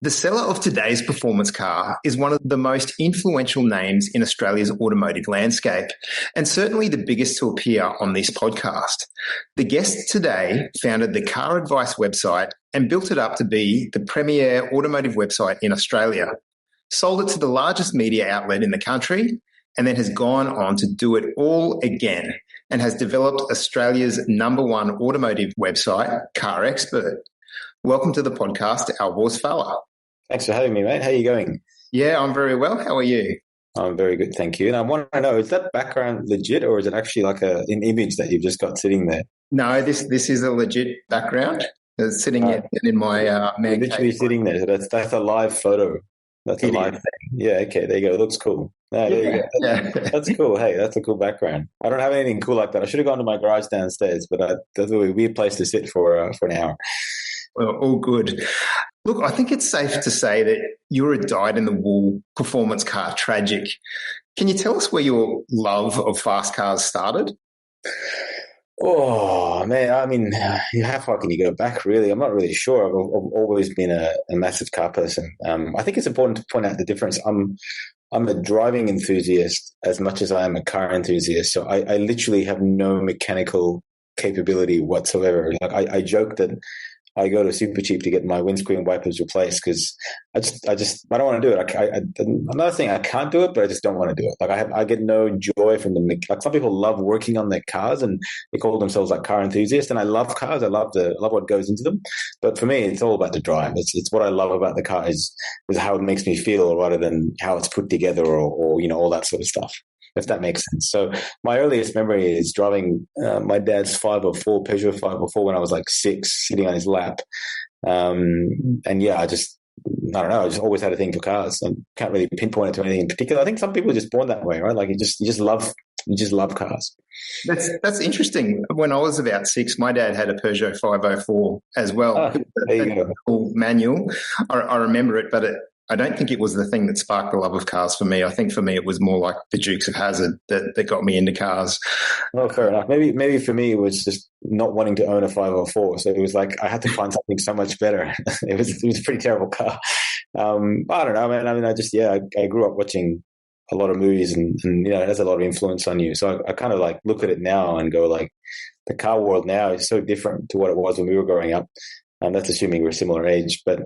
The seller of today's performance car is one of the most influential names in Australia's automotive landscape, and certainly the biggest to appear on this podcast. The guest today founded the Car Advice website and built it up to be the premier automotive website in Australia, sold it to the largest media outlet in the country, and then has gone on to do it all again and has developed Australia's #1 automotive website, CarExpert. Welcome to the podcast, Alborz Fallah. Thanks for having me, mate. How are you going? Yeah, I'm very well. How are you? I'm very good, thank you. And I want to know, is that background legit or is it actually like an image that you've just got sitting there? No, this is a legit background. It's sitting in my man literally cave. sitting there. So that's a live photo. That's a live thing. Yeah, okay, there you go. It looks cool. There you go. Yeah. That's cool. Hey, that's a cool background. I don't have anything cool like that. I should have gone to my garage downstairs, but that's a weird place to sit for an hour. Well, all good. Look, I think it's safe to say that you're a dyed-in-the-wool performance car tragic. Can you tell us where your love of fast cars started? Oh, man, I mean, how far can you go back, really? I'm not really sure. I've always been a massive car person. I think it's important to point out the difference. I'm a driving enthusiast as much as I am a car enthusiast. So I literally have no mechanical capability whatsoever. Like I joke that I go to Super Cheap to get my windscreen wipers replaced because I don't want to do it. I'm not saying I can't do it, but I just don't want to do it. like I get no joy from like some people love working on their cars and they call themselves like car enthusiasts. And I love cars. I love what goes into them. But for me, it's all about the drive. It's what I love about the car is how it makes me feel rather than how it's put together or all that sort of stuff, if that makes sense. So my earliest memory is driving my dad's 504, Peugeot 504 when I was like 6, sitting on his lap. And yeah, I don't know. I just always had a thing for cars. I can't really pinpoint it to anything in particular. I think some people are just born that way, right? Like you just love cars. That's interesting. When I was about 6, my dad had a Peugeot 504 as well. There you go. Cool manual. I remember it, but I don't think it was the thing that sparked the love of cars for me. I think for me it was more like the Dukes of Hazzard that got me into cars. Oh, fair enough. Maybe for me it was just not wanting to own a 504. So it was like I had to find something so much better. It was a pretty terrible car. I don't know, man. I mean, I grew up watching a lot of movies and it has a lot of influence on you. So I kind of like look at it now and go like the car world now is so different to what it was when we were growing up. That's assuming we're a similar age, but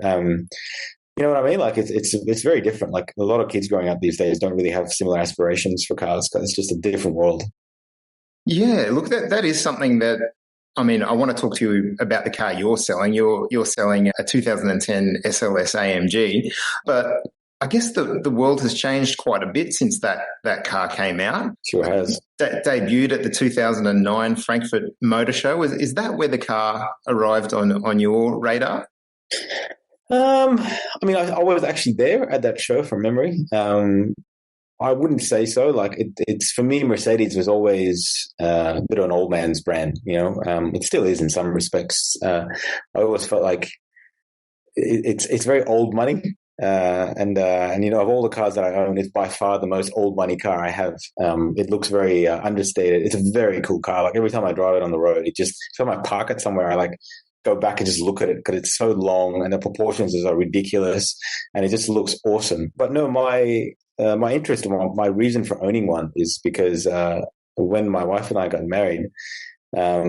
you know what I mean? Like it's very different. Like a lot of kids growing up these days don't really have similar aspirations for cars because it's just a different world. Yeah, look, that is something that, I mean, I want to talk to you about the car you're selling. You're selling a 2010 SLS AMG, but I guess the world has changed quite a bit since that car came out. Sure has. That debuted at the 2009 Frankfurt Motor Show. Is that where the car arrived on your radar? I mean, I was actually there at that show from memory. I wouldn't say so. Like it's for me, Mercedes was always a bit of an old man's brand. It still is in some respects. I always felt like it's very old money. And of all the cars that I own, it's by far the most old money car I have. It looks very understated. It's a very cool car. Like every time I drive it on the road, so I park it somewhere, I like go back and just look at it because it's so long and the proportions are ridiculous and it just looks awesome. But no, my interest and my reason for owning one is because when my wife and I got married, I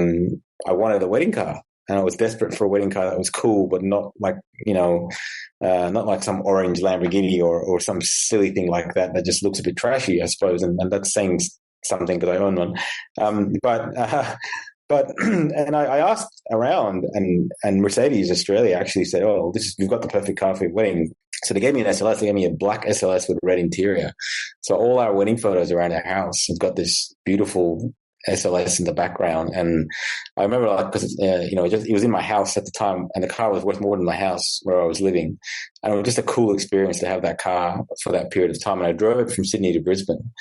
wanted a wedding car. And I was desperate for a wedding car that was cool, but not like, not like some orange Lamborghini or some silly thing like that just looks a bit trashy, I suppose. And that's saying something because I own one. But I asked around, and Mercedes Australia actually said, "Oh, you've got the perfect car for your wedding." So they gave me an SLS. They gave me a black SLS with a red interior. So all our wedding photos around our house have got this beautiful SLS in the background. And I remember, like, because it was in my house at the time, and the car was worth more than my house where I was living. And it was just a cool experience to have that car for that period of time. And I drove it from Sydney to Brisbane.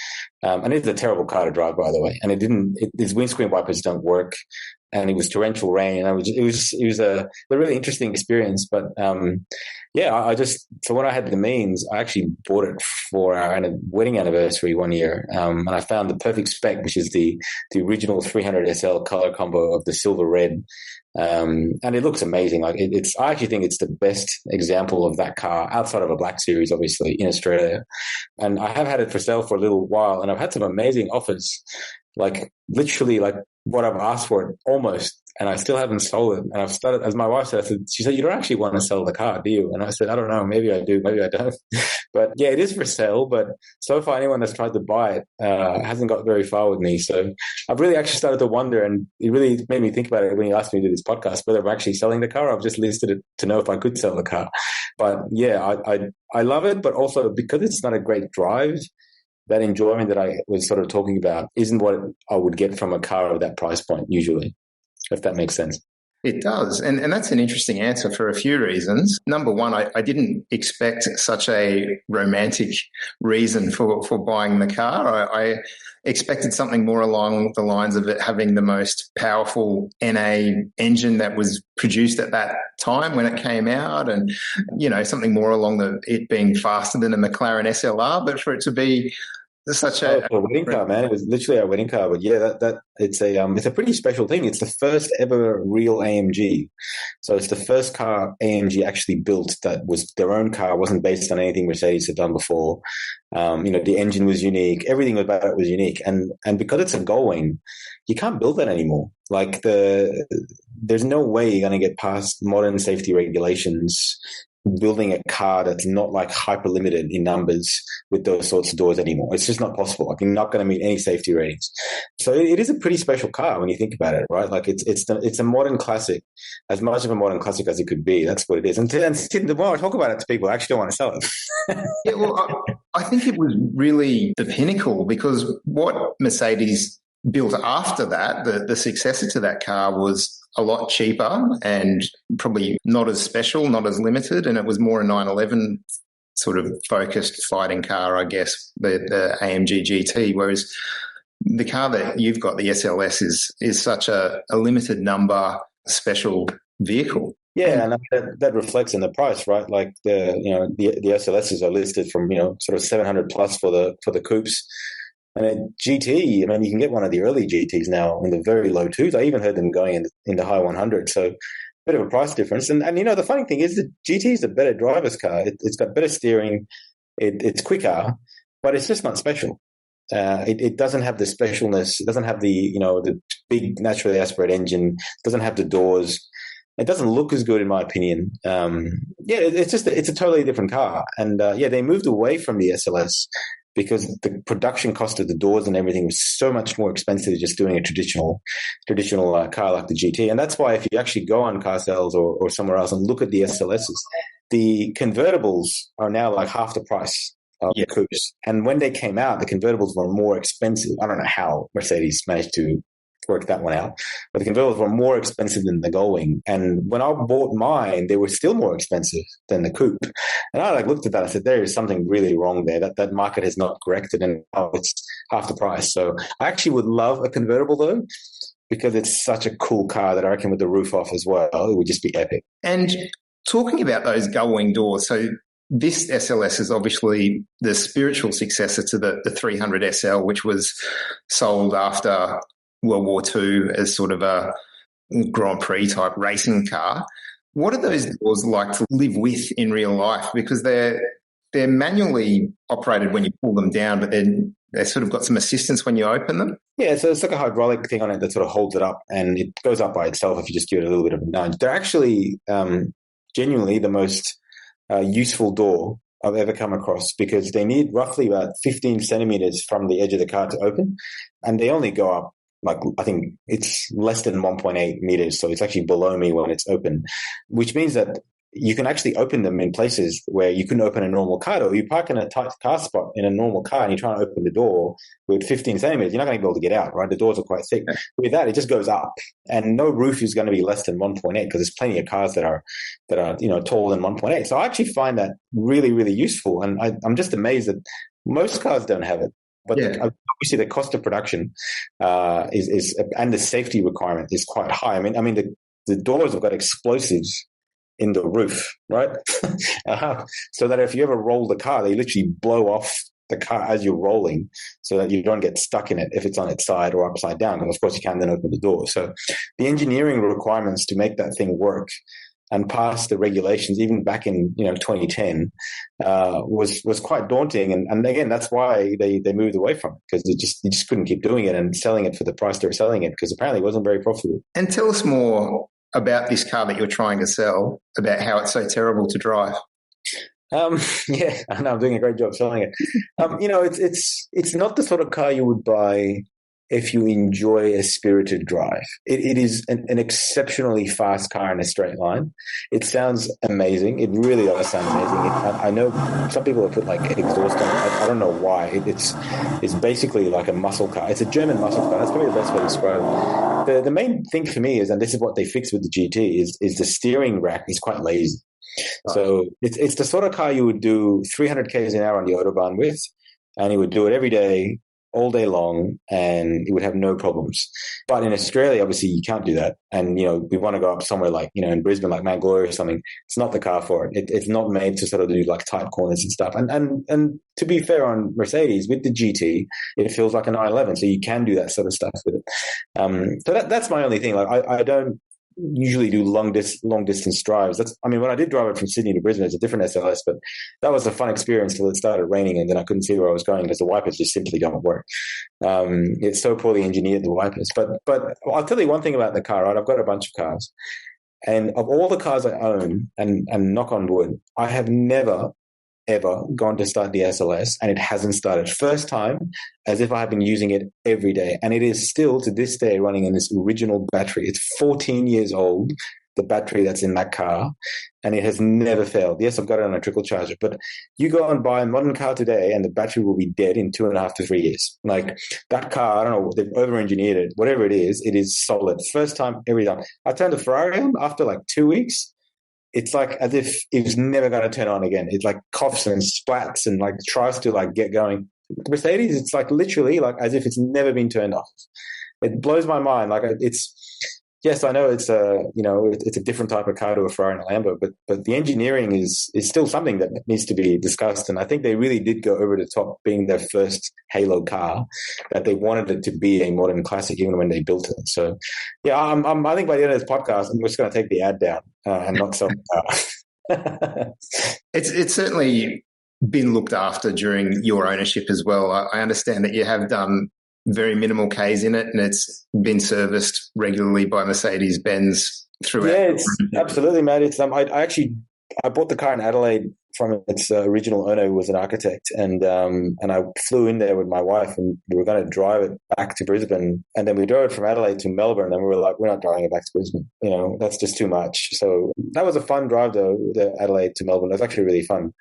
And it's a terrible car to drive, by the way. And its windscreen wipers don't work. And it was torrential rain. And it was a really interesting experience. But so when I had the means, I actually bought it for our wedding anniversary one year. And I found the perfect spec, which is the original 300 SL color combo of the silver red And it looks amazing. Like I actually think it's the best example of that car outside of a Black Series, obviously, in Australia. And I have had it for sale for a little while, and I've had some amazing offers, like literally like what I've asked for it almost, and I still haven't sold it. And I've started, as my wife said, she said, "You don't actually want to sell the car, do you?" And I said, "I don't know. Maybe I do. Maybe I don't." But yeah, it is for sale. But so far, anyone that's tried to buy it hasn't got very far with me. So I've really actually started to wonder, and it really made me think about it when you asked me to do this podcast, whether I'm actually selling the car or I've just listed it to know if I could sell the car. But yeah, I love it, but also because it's not a great drive, that enjoyment that I was sort of talking about isn't what I would get from a car of that price point usually, if that makes sense. It does. And that's an interesting answer for a few reasons. Number one, I didn't expect such a romantic reason for buying the car. I expected something more along the lines of it having the most powerful NA engine that was produced at that time when it came out, and, you know, something more along it being faster than a McLaren SLR, but for it to be such a wedding car, man. It was literally our wedding car. But yeah, that it's a pretty special thing. It's the first ever real AMG. So it's the first car AMG actually built that was their own car, wasn't based on anything Mercedes had done before. The engine was unique. Everything about it was unique. And because it's a Gullwing, you can't build that anymore. Like there's no way you're going to get past modern safety regulations building a car that's not like hyper limited in numbers with those sorts of doors anymore. It's just not possible. Like, you're not going to meet any safety ratings. So it is a pretty special car when you think about it, right? Like it's a modern classic, as much of a modern classic as it could be. That's what it is. And the more I talk about it to people, I actually don't want to sell it. Yeah, well, I think it was really the pinnacle, because what Mercedes built after that, the successor to that car, was a lot cheaper and probably not as special, not as limited, and it was more a 911 sort of focused fighting car, I guess, the AMG GT, whereas the car that you've got, the SLS, is such a limited number special vehicle. Yeah, and that reflects in the price, right? Like the SLSs are listed from sort of 700 plus for the coupes. And a GT, I mean, you can get one of the early GTs now in the very low twos. I even heard them going in the high 100s. So a bit of a price difference. And the funny thing is the GT is a better driver's car. It's got better steering. It's quicker, but it's just not special. It doesn't have the specialness. It doesn't have the big naturally aspirated engine. It doesn't have the doors. It doesn't look as good, in my opinion. It's a totally different car. And they moved away from the SLS because the production cost of the doors and everything was so much more expensive than just doing a traditional car like the GT. And that's why if you actually go on car sales or somewhere else and look at the SLSs, the convertibles are now like half the price of the coupes. And when they came out, the convertibles were more expensive. I don't know how Mercedes managed to work that one out, but the convertibles were more expensive than the Gullwing. And when I bought mine, they were still more expensive than the coupe. And I looked at that. I said, there is something really wrong there. That market has not corrected, and it's half the price. So I actually would love a convertible though, because it's such a cool car that I reckon with the roof off as well, it would just be epic. And talking about those Gullwing doors, so this SLS is obviously the spiritual successor to the 300 SL, which was sold after World War II as sort of a Grand Prix type racing car. What are those doors like to live with in real life? Because they're manually operated when you pull them down, but then they sort of got some assistance when you open them. Yeah, so it's like a hydraulic thing on it that sort of holds it up, and it goes up by itself if you just give it a little bit of a nudge. They're actually genuinely the most useful door I've ever come across, because they need roughly about 15 centimeters from the edge of the car to open, and they only go up, like, I think it's less than 1.8 meters. So it's actually below me when it's open, which means that you can actually open them in places where you couldn't open a normal car door. You park in a tight car spot in a normal car and you try and open the door with 15 centimeters, you're not going to be able to get out, right? The doors are quite thick. With that, it just goes up, and no roof is going to be less than 1.8, because there's plenty of cars that are taller than 1.8. So I actually find that really, really useful. And I'm just amazed that most cars don't have it. But obviously the cost of production is and the safety requirement is quite high. I mean the doors have got explosives in the roof, right? So that if you ever roll the car, they literally blow off the car as you're rolling so that you don't get stuck in it if it's on its side or upside down. And of course, you can then open the door. So the engineering requirements to make that thing work and pass the regulations, even back in 2010, was quite daunting. And again, that's why they moved away from it, because you just couldn't keep doing it and selling it for the price they were selling it, because apparently it wasn't very profitable. And tell us more about this car that you're trying to sell, about how it's so terrible to drive. Yeah, I know I'm doing a great job selling it. It's not the sort of car you would buy if you enjoy a spirited drive. It is an exceptionally fast car in a straight line. It sounds amazing. It really does sound amazing. I know some people have put like exhaust on it. I don't know why. It's basically like a muscle car. It's a German muscle car. That's probably the best way to describe it. The main thing for me is, and this is what they fixed with the GT, is the steering rack is quite lazy. So it's the sort of car you would do 300 km an hour on the Autobahn with, and you would do it every day, all day long, and it would have no problems. But in Australia, obviously, you can't do that. And, we want to go up somewhere like, in Brisbane, like Mount Glory or something. It's not the car for it. It's not made to sort of do like tight corners and stuff. And to be fair on Mercedes, with the GT, it feels like a 911. So you can do that sort of stuff with it. So that's my only thing. Like I don't usually do long distance drives. When I did drive it from Sydney to Brisbane, it's a different SLS, but that was a fun experience till it started raining, and then I couldn't see where I was going because the wipers just simply don't work. It's so poorly engineered, the wipers. But I'll tell you one thing about the car, right? I've got a bunch of cars, and of all the cars I own, and knock on wood, I have never ever gone to start the SLS and it hasn't started. First time, as if I have been using it every day. And it is still to this day running in this original battery. It's 14 years old, the battery that's in that car, and it has never failed. Yes, I've got it on a trickle charger, but you go and buy a modern car today and the battery will be dead in 2.5 to 3 years. Like that car, I don't know, they've over-engineered it. Whatever it is solid. First time, every time. I turned the Ferrari on after like 2 weeks. It's like as if it was never going to turn on again. It like coughs and splats and like tries to like get going. The Mercedes, it's like literally like as if it's never been turned off. It blows my mind. Like yes, I know it's a different type of car to a Ferrari and a Lambo, but the engineering is still something that needs to be discussed. And I think they really did go over the top, being their first Halo car, that they wanted it to be a modern classic even when they built it. So yeah, I think by the end of this podcast, I'm just going to take the ad down and not sell the car. It's certainly been looked after during your ownership as well. I understand that you have done very minimal Ks in it, and it's been serviced regularly by Mercedes-Benz throughout. Yeah, it's absolutely, mate. It's I bought the car in Adelaide from its original owner, who was an architect, and I flew in there with my wife, and we were going to drive it back to Brisbane, and then we drove it from Adelaide to Melbourne, and we were like, we're not driving it back to Brisbane, that's just too much. So that was a fun drive though, the Adelaide to Melbourne. It was actually really fun.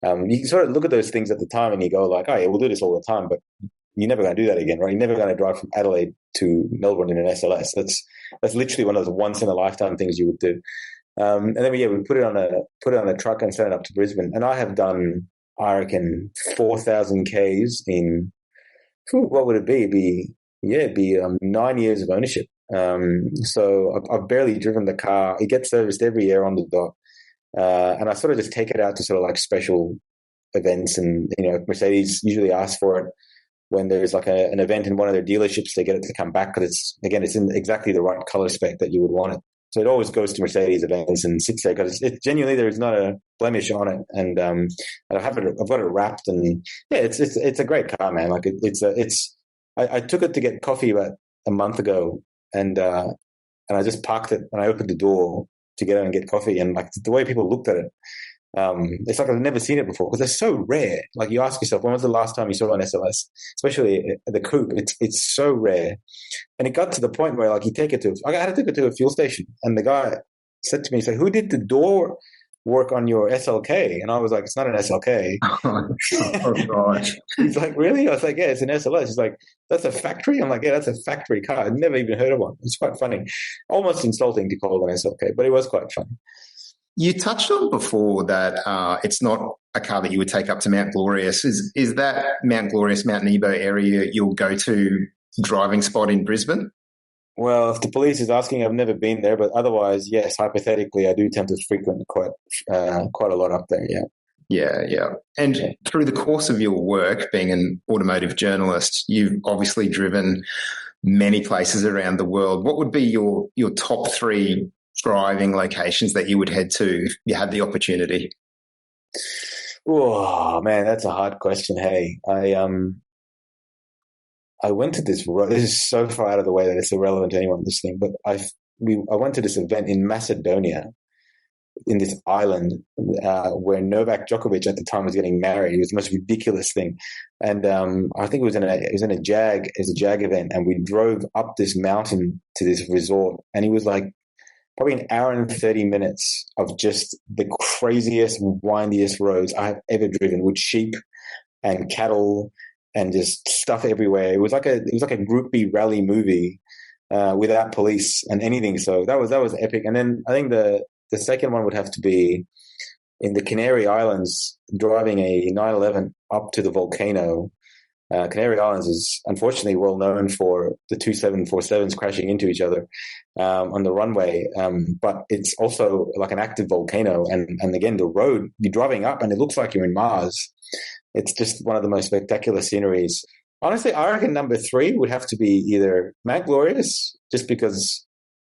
You can sort of look at those things at the time and you go like, oh yeah, we'll do this all the time, but you're never going to do that again, right? You're never going to drive from Adelaide to Melbourne in an SLS. That's literally one of those once in a lifetime things you would do. And then we put it on a truck and sent it up to Brisbane. And I have done, I reckon, 4,000 Ks in what would it be? It'd be 9 years of ownership. So I've barely driven the car. It gets serviced every year on the dot. And I sort of just take it out to sort of like special events, and Mercedes usually asks for it when there's like an event in one of their dealerships. They get it to come back because it's in exactly the right color spec that you would want it. So it always goes to Mercedes events and sits there because it genuinely, there is not a blemish on it. And I've got it wrapped, and yeah, it's a great car, man. Like I took it to get coffee about a month ago, and I just parked it and I opened the door to get in and get coffee, and like the way people looked at it, it's like I've never seen it before because they're so rare. Like you ask yourself, when was the last time you saw an SLS, especially the coupe? It's so rare, and it got to the point where like I had to take it to a fuel station, and the guy said to me, "So who did the door work on your SLK?" And I was like, "It's not an SLK." Oh gosh. He's like, "Really?" I was like, "Yeah, it's an SLS." He's like, "That's a factory?" I'm like, "Yeah, that's a factory car. I'd never even heard of one." It's quite funny, almost insulting to call it an SLK, but it was quite funny. You touched on before that it's not a car that you would take up to Mount Glorious. Is that Mount Glorious, Mount Nebo area your go-to driving spot in Brisbane? Well, if the police is asking, I've never been there, but otherwise, yes, hypothetically, I do tend to frequent quite a lot up there, yeah. Yeah, yeah. And through the course of your work, being an automotive journalist, you've obviously driven many places around the world. What would be your top three driving locations that you would head to if you had the opportunity? Oh man, that's a hard question. Hey, I went to this. This is so far out of the way that it's irrelevant to anyone listening. But I went to this event in Macedonia, in this island where Novak Djokovic at the time was getting married. It was the most ridiculous thing, and I think it was in a Jag event, and we drove up this mountain to this resort, and it was like probably an hour and 30 minutes of just the craziest, windiest roads I have ever driven, with sheep and cattle and just stuff everywhere. It was like a Group B rally movie without police and anything. So that was epic. And then I think the second one would have to be in the Canary Islands, driving a 911 up to the volcano. Canary Islands is unfortunately well known for the two 747s crashing into each other on the runway, but it's also like an active volcano. And again, the road, you're driving up and it looks like you're in Mars. It's just one of the most spectacular sceneries. Honestly, I reckon number three would have to be either Mount Glorious, just because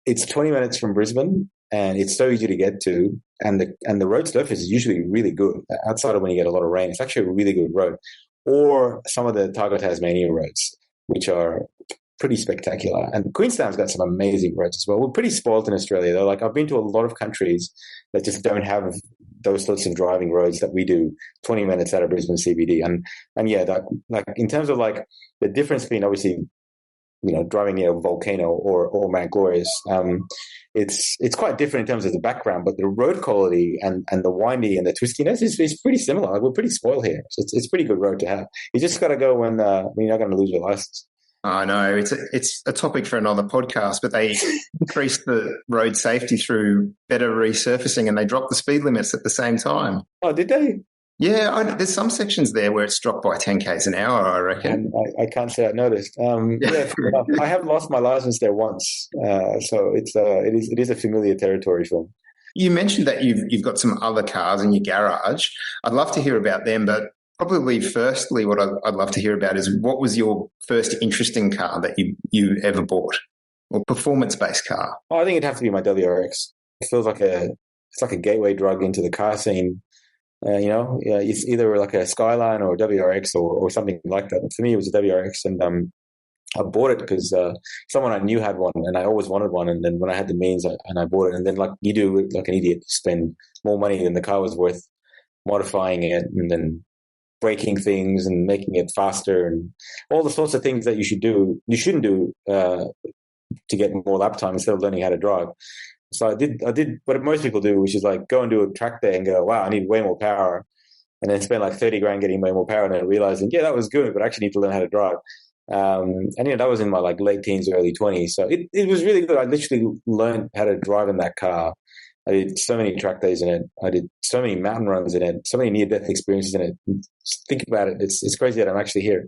it's 20 minutes from Brisbane and it's so easy to get to, and the road surface is usually really good. Outside of when you get a lot of rain, it's actually a really good road. Or some of the Targo Tasmania roads, which are pretty spectacular. And Queenstown's got some amazing roads as well. We're pretty spoiled in Australia, though. Like, I've been to a lot of countries that just don't have those sorts of driving roads that we do 20 minutes out of Brisbane CBD. And yeah, that, like, in terms of like the difference between obviously, driving near a volcano or Mount Glorious, it's quite different in terms of the background, but the road quality and the windy and the twistiness is pretty similar. Like, we're pretty spoiled here, so it's a pretty good road to have. You just got to go when you're not going to lose your license. I know it's a topic for another podcast, but they increased the road safety through better resurfacing, and they dropped the speed limits at the same time. Oh, did they? Yeah, there's some sections there where it's dropped by 10 k's an hour, I reckon. I can't say I noticed. Yeah, I have lost my license there once, so it is a familiar territory for me. You mentioned that you've got some other cars in your garage. I'd love to hear about them, but probably firstly, what I'd love to hear about is, what was your first interesting car that you ever bought, or performance-based car? Oh, I think it'd have to be my WRX. It feels like it's like a gateway drug into the car scene. It's either like a Skyline or a WRX or something like that. For me, it was a WRX, and I bought it because someone I knew had one, and I always wanted one. And then when I had the means, I bought it. And then, like you do, like an idiot, spend more money than the car was worth, modifying it and then breaking things and making it faster and all the sorts of things that you shouldn't do to get more lap time instead of learning how to drive. So I did what most people do, which is like go and do a track day and go, wow, I need way more power, and then spend like 30 grand getting way more power, and then realizing, yeah, that was good, but I actually need to learn how to drive. And that was in my like late teens, early 20s. So it was really good. I literally learned how to drive in that car. I did so many track days in it. I did so many mountain runs in it, so many near-death experiences in it. Think about it. It's crazy that I'm actually here.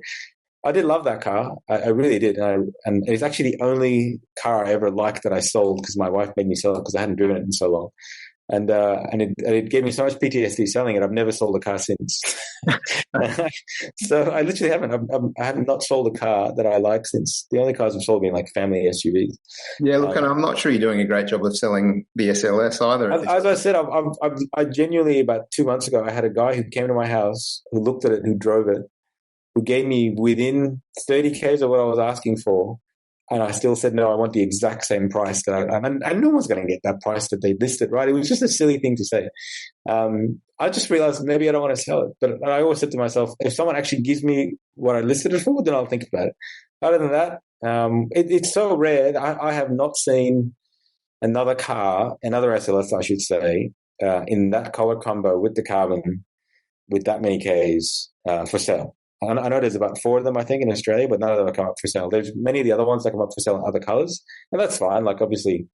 I did love that car. I really did. And it's actually the only car I ever liked that I sold, because my wife made me sell it because I hadn't driven it in so long. And it gave me so much PTSD selling it. I've never sold a car since. So I literally haven't. I have not sold a car that I like since. The only cars I've sold have been like family SUVs. Yeah, look, and I'm not sure you're doing a great job of selling the SLS either. As I said, I genuinely, about 2 months ago, I had a guy who came to my house, who looked at it, who drove it, who gave me within 30 Ks of what I was asking for. And I still said, no, I want the exact same price. And no one's going to get that price that they listed, right? It was just a silly thing to say. I just realized maybe I don't want to sell it. But I always said to myself, if someone actually gives me what I listed it for, then I'll think about it. Other than that, it's so rare. I have not seen another SLS, I should say, in that color combo with the carbon, with that many Ks for sale. I know there's about 4 of them, I think, in Australia, but none of them have come up for sale. There's many of the other ones that come up for sale in other colors, and that's fine. Like, obviously,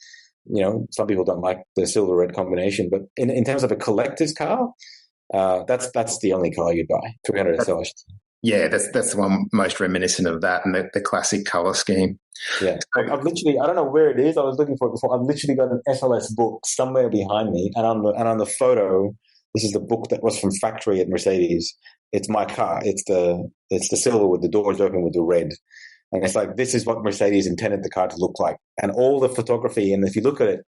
some people don't like the silver-red combination, but in terms of a collector's car, that's the only car you'd buy, 300 SL, I should say. Yeah, that's the one most reminiscent of that, and the classic color scheme. Yeah, I've literally, I don't know where it is. I was looking for it before. I've literally got an SLS book somewhere behind me, and on the photo, This is the book that was from factory at Mercedes. It's my car. It's the silver with the doors open with the red. And it's like, this is what Mercedes intended the car to look like. And all the photography, and if you look at it,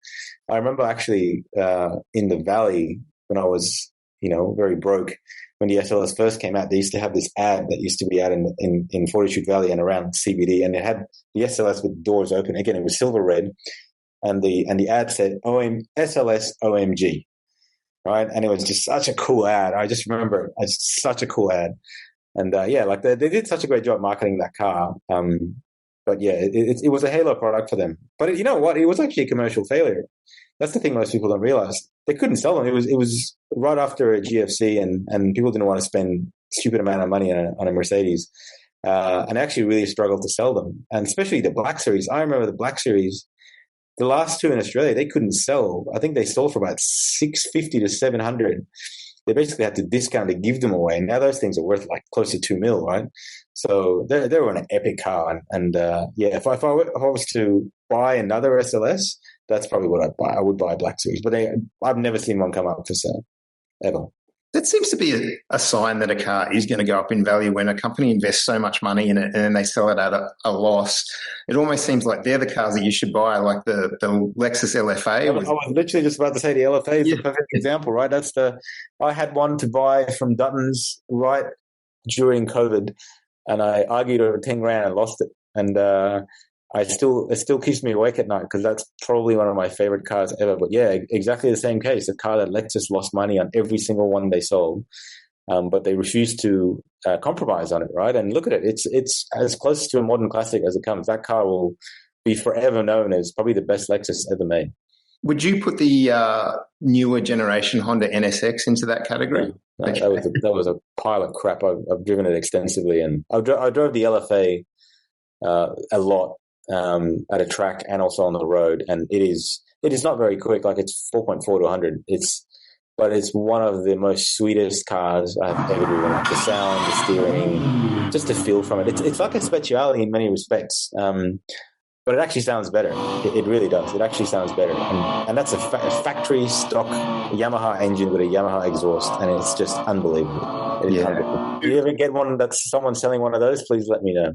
I remember actually in the Valley when I was, very broke, when the SLS first came out, they used to have this ad that used to be out in Fortitude Valley and around CBD, and it had the SLS with doors open. Again, it was silver red, and the ad said SLS OMG, right? And it was just such a cool ad. I just remember it as such a cool ad. And they did such a great job marketing that car. But yeah, it was a halo product for them. But you know what? It was actually a commercial failure. That's the thing most people don't realize. They couldn't sell them. It was right after a GFC, and people didn't want to spend a stupid amount of money on a Mercedes, and actually really struggled to sell them. And especially the Black Series. I remember the Black Series. The last two in Australia, they couldn't sell. I think they sold for about $650 to $700. They basically had to discount to give them away. Now those things are worth like close to $2 million, right? So they were an epic car. And if I was to buy another SLS, that's probably what I'd buy. I would buy a Black Series, but I've never seen one come up for sale ever. That seems to be a sign that a car is going to go up in value when a company invests so much money in it and they sell it at a loss. It almost seems like they're the cars that you should buy, like the Lexus LFA. I was literally just about to say the LFA is the perfect example, right? I had one to buy from Dutton's right during COVID, and I argued over $10,000 and lost it. And it still keeps me awake at night because that's probably one of my favorite cars ever. But yeah, exactly the same case. A car that Lexus lost money on every single one they sold, but they refused to compromise on it, right? And look at it. It's as close to a modern classic as it comes. That car will be forever known as probably the best Lexus ever made. Would you put the newer generation Honda NSX into that category? No, okay. That was a pile of crap. I've driven it extensively, and I drove the LFA a lot. At a track and also on the road, and it is not very quick. Like it's 4.4 to 100. But it's one of the most sweetest cars I've ever driven. Like the sound, the steering, just the feel from it. It's like a speciality in many respects. But it actually sounds better. It really does. It actually sounds better. And that's a factory stock Yamaha engine with a Yamaha exhaust, and it's just unbelievable. It is unbelievable. If you ever get one that's someone selling one of those, please let me know.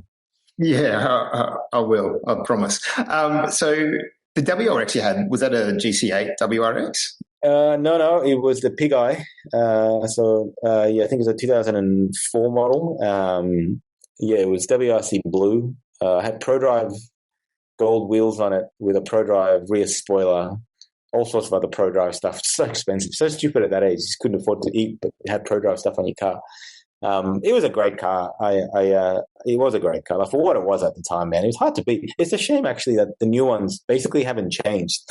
Yeah, I will. I promise. So the WRX you had, was that a GC8 WRX? No, it was the Pig Eye. I think it was a 2004 model. It was WRC blue. I had ProDrive gold wheels on it with a ProDrive rear spoiler, all sorts of other ProDrive stuff. It's so expensive, so stupid at that age. You just couldn't afford to eat, but you had ProDrive stuff on your car. It was a great car. It was a great car. For what it was at the time, man, it was hard to beat. It's a shame, actually, that the new ones basically haven't changed.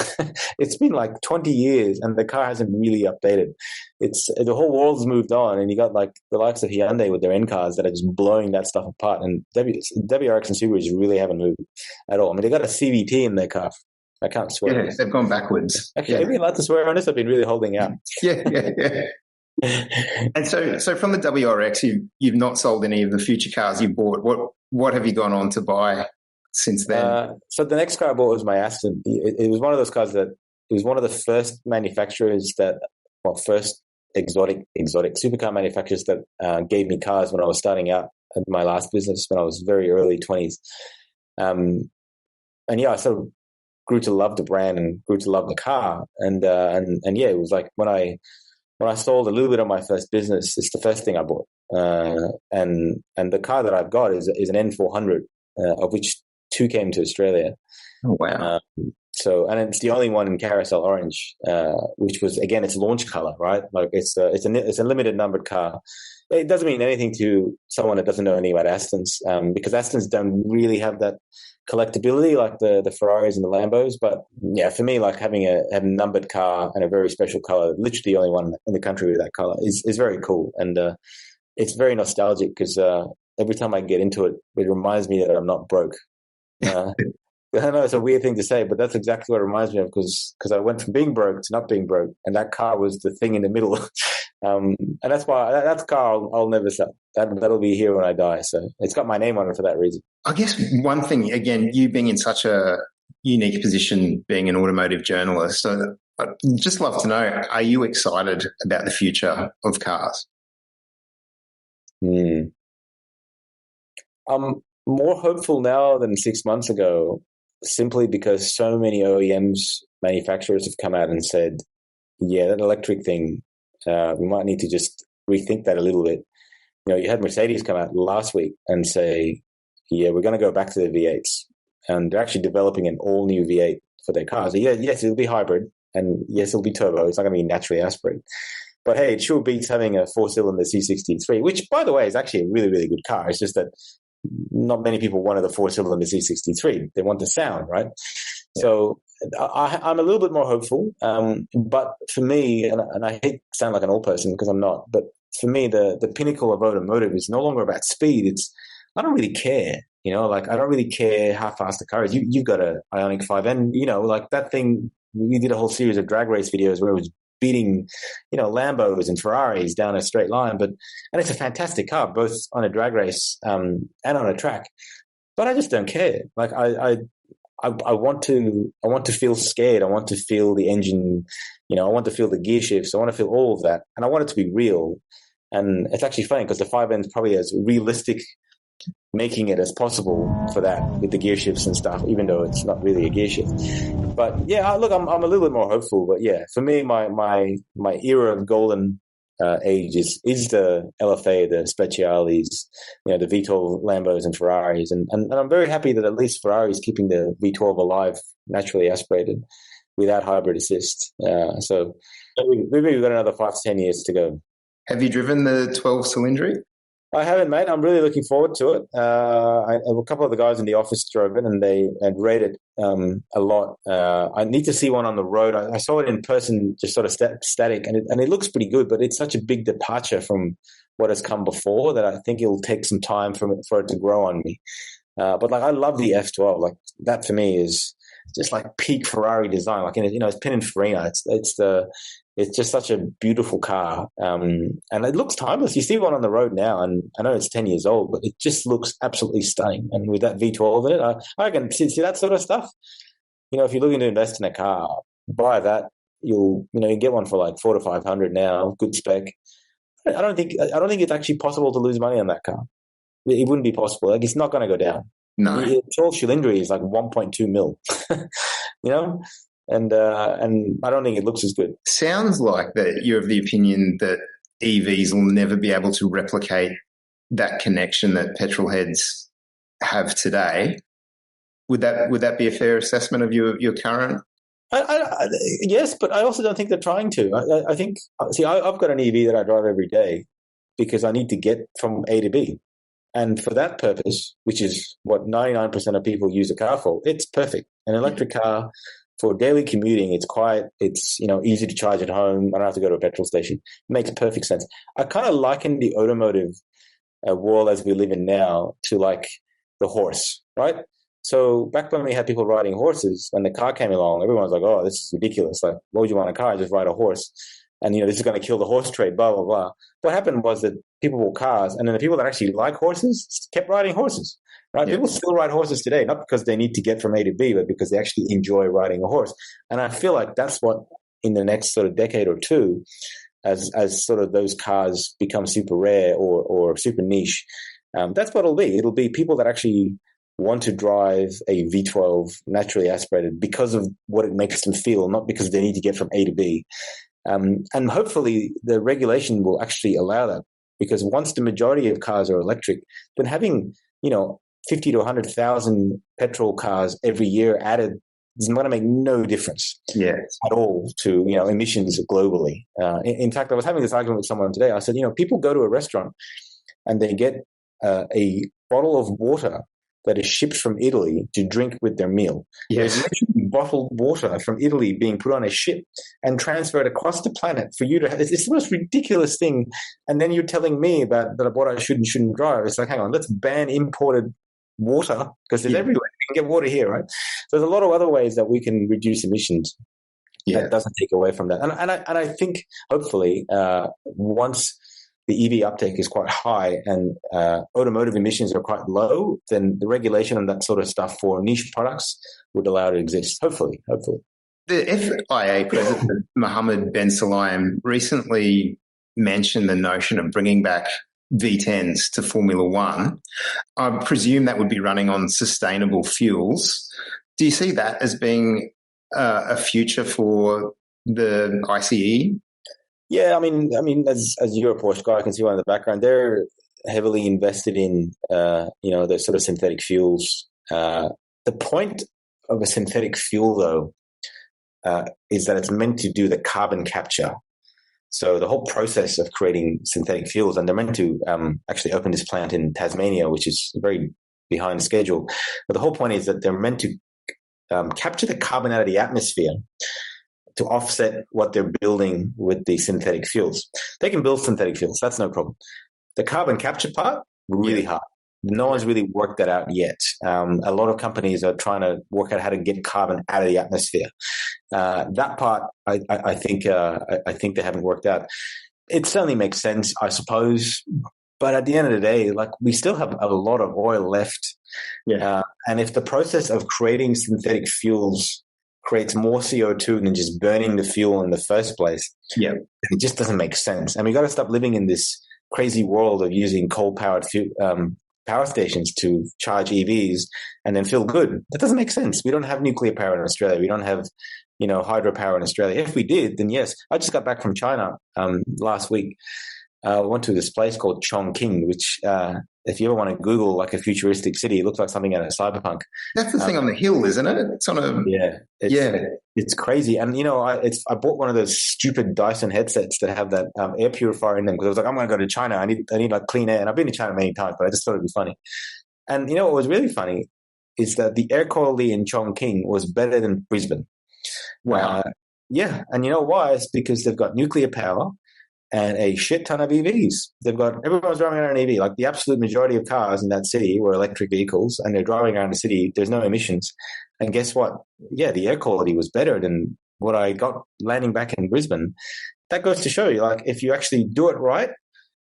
It's been like 20 years, and the car hasn't really updated. The whole world's moved on, and you got like the likes of Hyundai with their N cars that are just blowing that stuff apart. And WRX and Subarus really haven't moved at all. I mean, they got a CVT in their car. I can't swear. Yeah, they've gone backwards. Actually, I've been allowed to swear on this. I've been really holding out. Yeah. And so from the WRX, you've not sold any of the future cars you bought. What have you gone on to buy since then? So the next car I bought was my Aston. It was one of those cars that it was one of the first manufacturers first exotic supercar manufacturers that gave me cars when I was starting out at my last business when I was very early 20s. I sort of grew to love the brand and grew to love the car. And it was like when I sold a little bit of my first business, it's the first thing I bought. And the car that I've got is an N400, of which 2 came to Australia. Oh, wow. And it's the only one in carousel orange, which was, again, it's launch color, right? Like it's a limited numbered car. It doesn't mean anything to someone that doesn't know anything about Astons, because Astons don't really have that collectability like the Ferraris and the Lambos. But yeah, for me, like having a numbered car and a very special color, literally the only one in the country with that color, is very cool. And it's very nostalgic because every time I get into it, it reminds me that I'm not broke. I know it's a weird thing to say, but that's exactly what it reminds me of because I went from being broke to not being broke, and that car was the thing in the middle. And that's why that's a car I'll never sell. That'll be here when I die. So it's got my name on it for that reason. I guess one thing, again, you being in such a unique position, being an automotive journalist, so I'd just love to know, are you excited about the future of cars? I'm more hopeful now than 6 months ago, simply because so many OEMs, manufacturers have come out and said, yeah, that electric thing, we might need to just rethink that a little bit. You had Mercedes come out last week and say, yeah, we're going to go back to the V8s. And they're actually developing an all-new V8 for their cars. So yes, it'll be hybrid. And yes, it'll be turbo. It's not going to be naturally aspirated. But hey, it sure beats having a four-cylinder C63, which, by the way, is actually a really, really good car. It's just that not many people wanted the four-cylinder C63. They want the sound, right? Yeah. So I'm a little bit more hopeful. But for me, and I hate to sound like an old person because I'm not, but for me, the pinnacle of automotive is no longer about speed. I don't really care. I don't really care how fast the car is. You've got an Ioniq 5, and that thing. We did a whole series of drag race videos where it was beating, Lambos and Ferraris down a straight line. And it's a fantastic car, both on a drag race and on a track. But I just don't care. Like I want to feel scared. I want to feel the engine. I want to feel the gear shifts. I want to feel all of that, and I want it to be real. And it's actually funny because the 5N is probably as realistic making it as possible for that with the gear shifts and stuff, even though it's not really a gear shift. But yeah, look, I'm a little bit more hopeful. But yeah, for me, my era of golden age is the LFA, the Speciales, the V12 Lambos and Ferraris, and I'm very happy that at least Ferrari is keeping the V12 alive, naturally aspirated, without hybrid assist. So maybe we've got another 5 to 10 years to go. Have you driven the 12 cylindric? I haven't, mate. I'm really looking forward to it. A couple of the guys in the office drove it, and they had rated a lot. I need to see one on the road. I saw it in person, just sort of static, and it looks pretty good. But it's such a big departure from what has come before that I think it'll take some time for it to grow on me. But I love the F12. Like that for me is just like peak Ferrari design. Like it's Pininfarina. It's just such a beautiful car, and it looks timeless. You see one on the road now, and I know it's 10 years old, but it just looks absolutely stunning. And with that V12 in it, I can see that sort of stuff. If you're looking to invest in a car, buy that. You get one for like $400 to $500 now, good spec. I don't think it's actually possible to lose money on that car. It wouldn't be possible. Like it's not going to go down. No, 12 cylindry is like 1.2 mil. And I don't think it looks as good. Sounds like that you're of the opinion that EVs will never be able to replicate that connection that petrol heads have today. Would that be a fair assessment of your current? Yes, but I also don't think they're trying to. I think, I've got an EV that I drive every day because I need to get from A to B. And for that purpose, which is what 99% of people use a car for, it's perfect. An electric car, for daily commuting, it's quiet. It's easy to charge at home. I don't have to go to a petrol station. It makes perfect sense. I kind of liken the automotive world as we live in now to like the horse, right? So back when we had people riding horses, when the car came along, everyone was like, "Oh, this is ridiculous! Like, what would you want a car? Just ride a horse." And this is going to kill the horse trade. Blah blah blah. What happened was that people bought cars, and then the people that actually like horses kept riding horses. Right? Yeah. People still ride horses today, not because they need to get from A to B, but because they actually enjoy riding a horse. And I feel like that's what in the next sort of decade or two, as sort of those cars become super rare or super niche, that's what it'll be. It'll be people that actually want to drive a V12 naturally aspirated because of what it makes them feel, not because they need to get from A to B. And hopefully the regulation will actually allow that, because once the majority of cars are electric, then having 50 to 100,000 petrol cars every year added is going to make no difference at all to emissions globally. In fact, I was having this argument with someone today. I said, people go to a restaurant and they get a bottle of water that is shipped from Italy to drink with their meal. Yes. There's literally bottled water from Italy being put on a ship and transferred across the planet for you to have. It's the most ridiculous thing. And then you're telling me about what I should and shouldn't drive. It's like, hang on, let's ban imported water because it's everywhere. You can get water here, right? So there's a lot of other ways that we can reduce emissions. That doesn't take away from that. And I think hopefully once the EV uptake is quite high and automotive emissions are quite low, then the regulation and that sort of stuff for niche products would allow it to exist. Hopefully. The FIA president, Mohammed bin Sulayem, recently mentioned the notion of bringing back V10s to Formula One. I presume that would be running on sustainable fuels. Do you see that as being a future for the ICE? Yeah, I mean, as you're a Porsche guy, I can see one in the background. They're heavily invested in, the sort of synthetic fuels. The point of a synthetic fuel, though, is that it's meant to do the carbon capture. So the whole process of creating synthetic fuels, and they're meant to actually open this plant in Tasmania, which is very behind schedule. But the whole point is that they're meant to capture the carbon out of the atmosphere to offset what they're building with the synthetic fuels. They can build synthetic fuels. That's no problem. The carbon capture part, really hard. No one's really worked that out yet. A lot of companies are trying to work out how to get carbon out of the atmosphere. That part, I think they haven't worked out. It certainly makes sense, I suppose. But at the end of the day, like, we still have a lot of oil left. Yeah. And if the process of creating synthetic fuels creates more CO2 than just burning the fuel in the first place, it just doesn't make sense. And we got to stop living in this crazy world of using coal-powered power stations to charge EVs and then feel good. That doesn't make sense. We don't have nuclear power in Australia. We don't have, hydropower in Australia. If we did, then yes. I just got back from China last week. Went to this place called Chongqing, which if you ever want to Google like a futuristic city, it looks like something out of Cyberpunk. That's the thing on the hill, isn't it? It's on a It's crazy. And I bought one of those stupid Dyson headsets that have that air purifier in them because I was like, I'm going to go to China. I need like clean air. And I've been to China many times, but I just thought it'd be funny. And what was really funny is that the air quality in Chongqing was better than Brisbane. Wow. And you know why? It's because they've got nuclear power and a shit ton of EVs. Everyone's driving around an EV. Like, the absolute majority of cars in that city were electric vehicles, and they're driving around the city. There's no emissions. And guess what? Yeah, the air quality was better than what I got landing back in Brisbane. That goes to show you, like, if you actually do it right,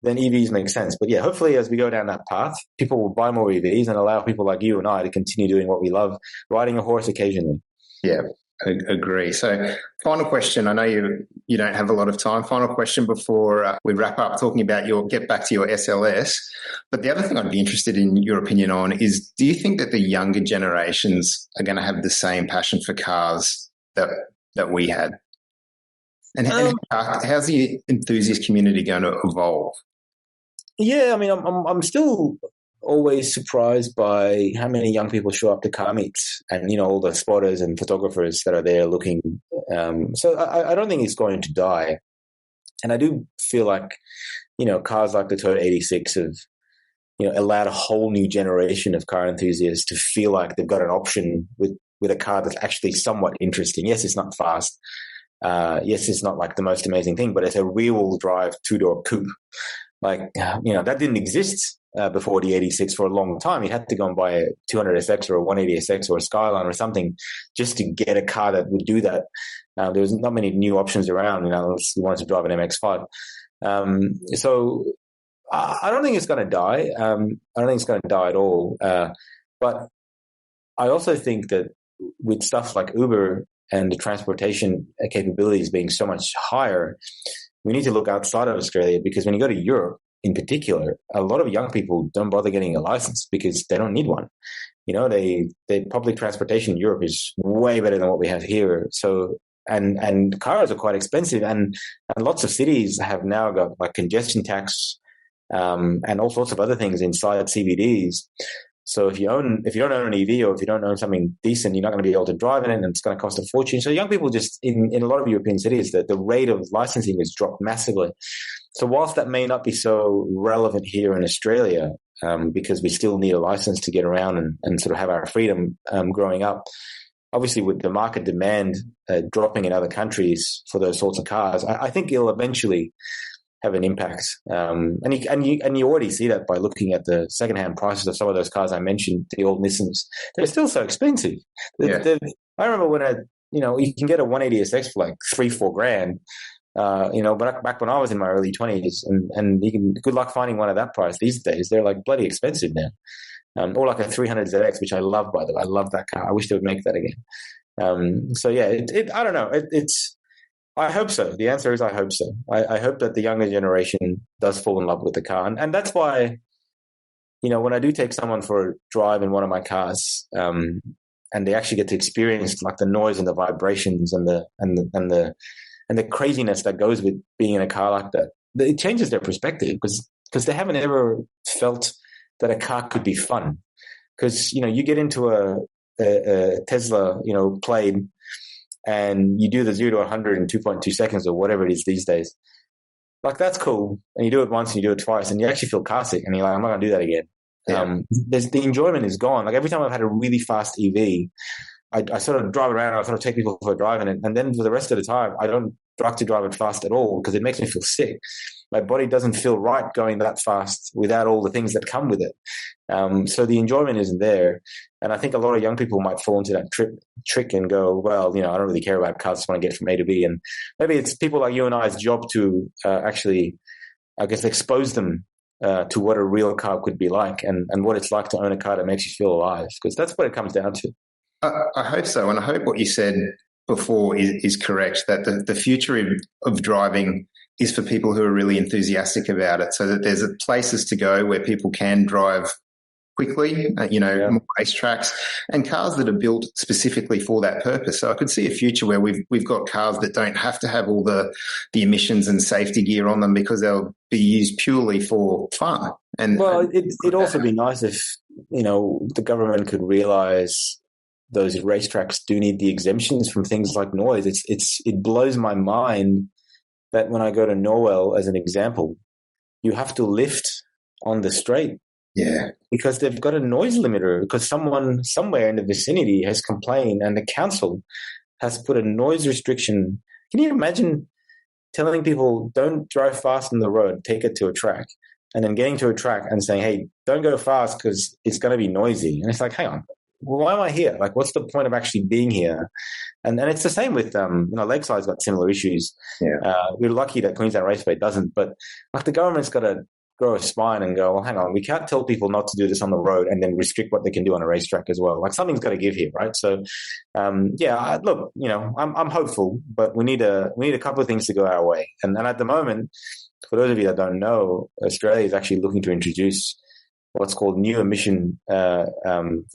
then EVs make sense. But yeah, hopefully as we go down that path, people will buy more EVs and allow people like you and I to continue doing what we love, riding a horse occasionally. Yeah. Agree. So, final question. I know you don't have a lot of time. Final question before we wrap up, talking about get back to your SLS. But the other thing I'd be interested in your opinion on is, do you think that the younger generations are going to have the same passion for cars that we had? And how's the enthusiast community going to evolve? Yeah, I mean, I'm still always surprised by how many young people show up to car meets and, all the spotters and photographers that are there looking. So I don't think it's going to die. And I do feel like, cars like the Toyota 86 have, allowed a whole new generation of car enthusiasts to feel like they've got an option with a car that's actually somewhat interesting. Yes, it's not fast. Yes, it's not like the most amazing thing, but it's a rear-wheel drive two-door coupe. Like, that didn't exist before the 86 for a long time. You had to go and buy a 200SX or a 180SX or a Skyline or something just to get a car that would do that. There was not many new options around, unless you wanted to drive an MX-5. So I don't think it's going to die. I don't think it's going to die at all. But I also think that with stuff like Uber and the transportation capabilities being so much higher, we need to look outside of Australia, because when you go to Europe, in particular, a lot of young people don't bother getting a license because they don't need one. They public transportation in Europe is way better than what we have here. So, and cars are quite expensive, and lots of cities have now got like congestion tax, and all sorts of other things inside CBDs. So if you don't own an EV, or if you don't own something decent, you're not going to be able to drive in it, and it's going to cost a fortune. So young people just in a lot of European cities, the rate of licensing has dropped massively. So whilst that may not be so relevant here in Australia, because we still need a license to get around and sort of have our freedom growing up, obviously with the market demand dropping in other countries for those sorts of cars, I think it'll eventually have an impact. And you already see that by looking at the secondhand prices of some of those cars I mentioned, the old Nissans. They're still so expensive. I remember when you can get a 180SX for like $3-4 grand. But back when I was in my early 20s, and you can, good luck finding one at that price these days. They're like bloody expensive now. Or like a 300ZX, which I love, by the way. I love that car. I wish they would make that again. So yeah, I don't know. I hope so. The answer is I hope so. I hope that the younger generation does fall in love with the car, and that's why, when I do take someone for a drive in one of my cars, and they actually get to experience like the noise and the vibrations and the craziness that goes with being in a car like that, it changes their perspective because they haven't ever felt that a car could be fun. Because you get into a Tesla, Plaid, and you do the 0 to 100 in 2.2 seconds or whatever it is these days. Like, that's cool. And you do it once and you do it twice and you actually feel car sick and you're like, I'm not going to do that again. Yeah. The enjoyment is gone. Like, every time I've had a really fast EV, I sort of drive around, I sort of take people for a drive, and then for the rest of the time, I don't like to drive it fast at all because it makes me feel sick. My body doesn't feel right going that fast without all the things that come with it. So the enjoyment isn't there. And I think a lot of young people might fall into that trick and go, well, I don't really care about cars. I just want to get from A to B. And maybe it's people like you and I's job to actually, I guess, expose them to what a real car could be like and what it's like to own a car that makes you feel alive, because that's what it comes down to. I hope so. And I hope what you said before is correct, that the future of driving is for people who are really enthusiastic about it, so that there's places to go where people can drive quickly, more racetracks and cars that are built specifically for that purpose. So I could see a future where we've got cars that don't have to have all the emissions and safety gear on them because they'll be used purely for fun. And it'd also be nice if, the government could realize those racetracks do need the exemptions from things like noise. It blows my mind that when I go to Norwell, as an example, you have to lift on the straight. Yeah. Because they've got a noise limiter, because someone somewhere in the vicinity has complained and the council has put a noise restriction. Can you imagine telling people don't drive fast on the road, take it to a track, and then getting to a track and saying, hey, don't go fast because it's going to be noisy. And it's like, hang on, why am I here? Like, what's the point of actually being here? And it's the same with, Lakeside's got similar issues. Yeah. We're lucky that Queensland Raceway doesn't, but like the government's got to grow a spine and go, well, hang on, we can't tell people not to do this on the road and then restrict what they can do on a racetrack as well. Like, something's got to give here, right? So, look, I'm hopeful, but we need a couple of things to go our way. And at the moment, for those of you that don't know, Australia is actually looking to introduce what's called new emission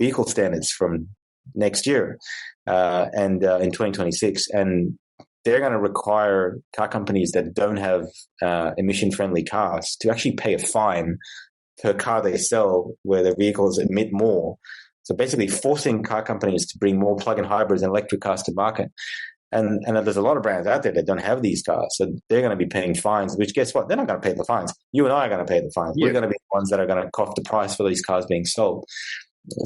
vehicle standards from next year and in 2026. And they're going to require car companies that don't have emission-friendly cars to actually pay a fine per car they sell where their vehicles emit more. So basically forcing car companies to bring more plug-in hybrids and electric cars to market. And there's a lot of brands out there that don't have these cars. So they're going to be paying fines, which, guess what? They're not going to pay the fines. You and I are going to pay the fines. Yeah. We're going to be the ones that are going to cough the price for these cars being sold.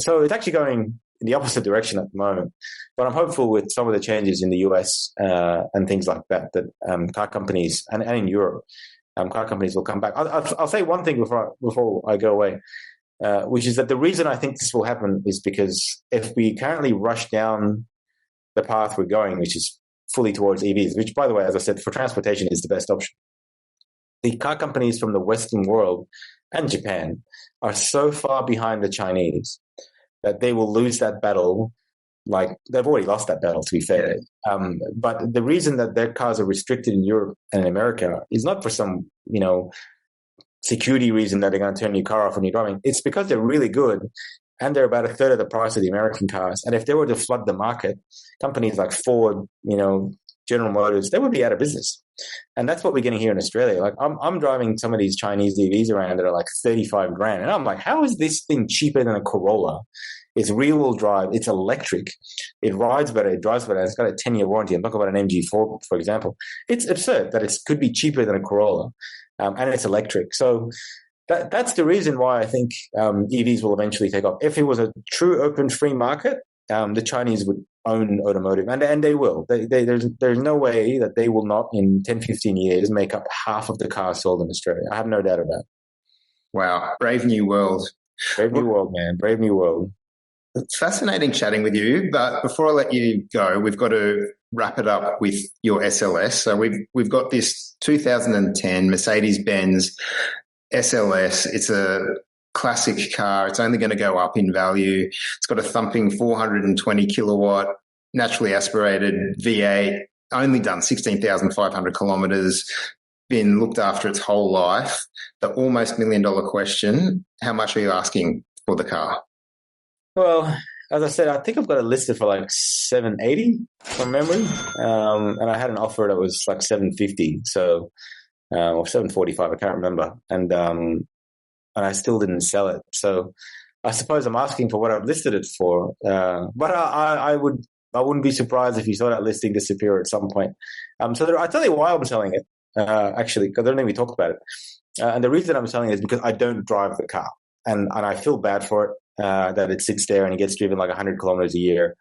So it's actually going in the opposite direction at the moment. But I'm hopeful with some of the changes in the US and things like that car companies, and in Europe, car companies will come back. I'll say one thing before I go away, which is that the reason I think this will happen is because if we currently rush down the path we're going, which is fully towards EVs, which, by the way, as I said, for transportation is the best option. The car companies from the Western world and Japan are so far behind the Chinese that they will lose that battle. Like, they've already lost that battle, to be fair. But the reason that their cars are restricted in Europe and in America is not for some, security reason that they're going to turn your car off when you're driving. It's because they're really good. And they're about a third of the price of the American cars. And if they were to flood the market, companies like Ford, General Motors, they would be out of business. And that's what we're getting here in Australia. Like, I'm driving some of these Chinese EVs around that are like 35 grand. And I'm like, how is this thing cheaper than a Corolla? It's rear-wheel drive. It's electric. It rides better. It drives better. It's got a 10-year warranty. I'm talking about an MG4, for example. It's absurd that it could be cheaper than a Corolla. And it's electric. So that's the reason why I think EVs will eventually take off. If it was a true open free market, the Chinese would own automotive, and they will. There's no way that they will not, in 10, 15 years, make up half of the cars sold in Australia. I have no doubt about it. Wow. Brave new world. Brave new world, man. Brave new world. It's fascinating chatting with you, but before I let you go, we've got to wrap it up with your SLS. So we've got this 2010 Mercedes-Benz SLS. It's a classic car. It's only going to go up in value. It's got a thumping 420 kilowatt naturally aspirated V8, only done 16,500 kilometres, been looked after its whole life. The almost $1 million question, how much are you asking for the car? Well, as I said, I think I've got it listed for like $780 from memory. And I had an offer that was like $750, so or $745, I can't remember. And I still didn't sell it. So I suppose I'm asking for what I've listed it for. But I wouldn't be surprised if you saw that listing disappear at some point. I'll tell you why I'm selling it, actually, because I don't think we talked about it. And the reason I'm selling it is because I don't drive the car. And I feel bad for it, that it sits there and it gets driven like 100 kilometers a year.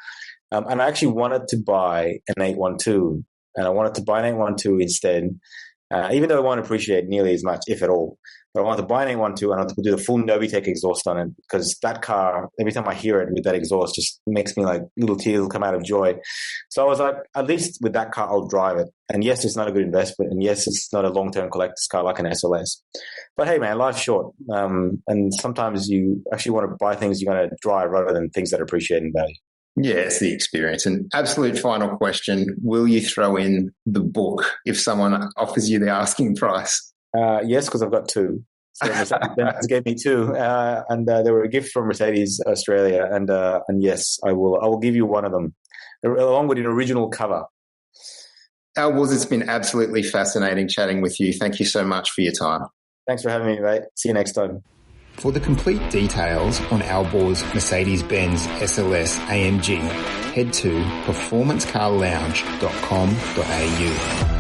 And I actually wanted to buy an 812, and I wanted to buy an 812 instead, even though it won't appreciate nearly as much, if at all. But I wanted to buy an 812 and I wanted to do the full Novitec exhaust on it, because that car, every time I hear it with that exhaust, just makes me like little tears come out of joy. So I was like, at least with that car, I'll drive it. And yes, it's not a good investment. And yes, it's not a long-term collector's car like an SLS. But hey, man, life's short. And sometimes you actually want to buy things you're going to drive rather than things that appreciate in value. Yeah, it's the experience. And absolute final question, will you throw in the book if someone offers you the asking price? Yes, because I've got two. So Mercedes-Benz gave me two, and they were a gift from Mercedes Australia. And yes, I will give you one of them, along with an original cover. Alborz, it's been absolutely fascinating chatting with you. Thank you so much for your time. Thanks for having me, mate. See you next time. For the complete details on Alborz Mercedes-Benz SLS AMG, head to performancecarlounge.com.au.